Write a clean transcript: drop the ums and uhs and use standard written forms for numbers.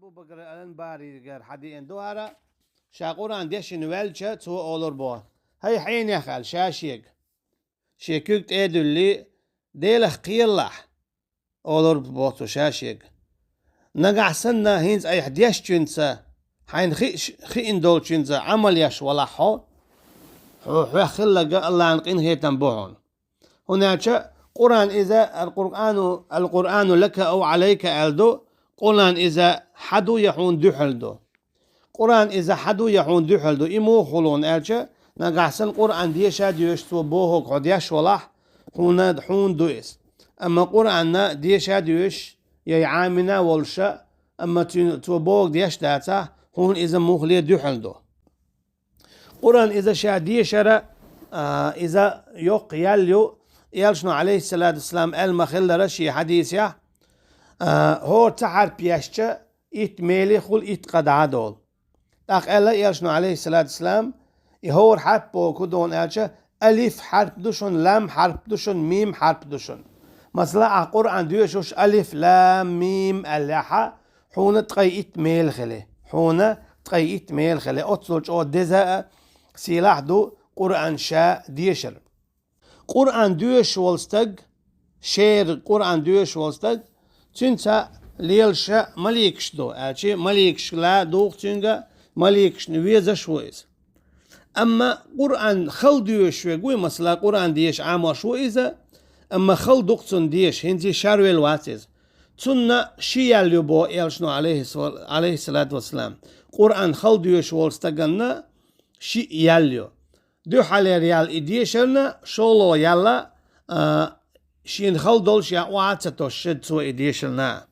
bu bakır alan bari gar hadi endoara şaquran deş nüvelçe tu olur bu. Hay hayin yakal şaşık. Şekük edülli delah qiyallah olur bu tu şaşık. نقعسنا هينز أي حديش جنسا حين خي إندول جنسا عمل يش ولا حو خلق الله عنقين هي تنبوعون هناك قرآن إذا القرآن لك أو عليك ألدو قرآن إذا حدو يحون دحلدو قرآن إذا حدو يحون دحلدو إمو خلون ألجا نقعسن قرآن ديشا ديشتو بوهوك عديش ولا هنا حون دويس أما قرآن ديشا ديش يعامنا والشا أما توبوك ديش داتا هون إذا مخلي دحلدو قرآن إذا شادية شرا إذا يق يليو يلشنو عليه الصلاة والسلام المخل رشي حديثيا هو تحر بيشتا إت ميلي خل إت قدعا دول تاق ألا يلشنو عليه الصلاة والسلام يهور حرب كدون ألشا ألف حرب دوشن لام حرب دوشن ميم حرب دوشن مثلا القرآن ديوشوش ألف لام ميم ألحا حونة تقيت ميل خلي حونة تقيت ميل خلي أتصلش أو دزاء سلاح دو قرآن شاء ديشر قرآن ديوش والستق شير قرآن ديوش والستق تنسى ليل شاء مليكش دو أشي مليكش لا دوغ تنجا مليكش نويزة شويز أما قرآن خل ديوش ويقوي مثلا قرآن ديش عام شويزة أما خل دقتن ديش هنزي شاروي الواتيز تنا شيال يبو يلشنو عليه الصلاة والسلام قرآن خل ديوش والستقنا شي ياليو دو حالي ريال إديشرنا شولو يالا شين خل دولش يا واتسا تو شد سو إديشرنا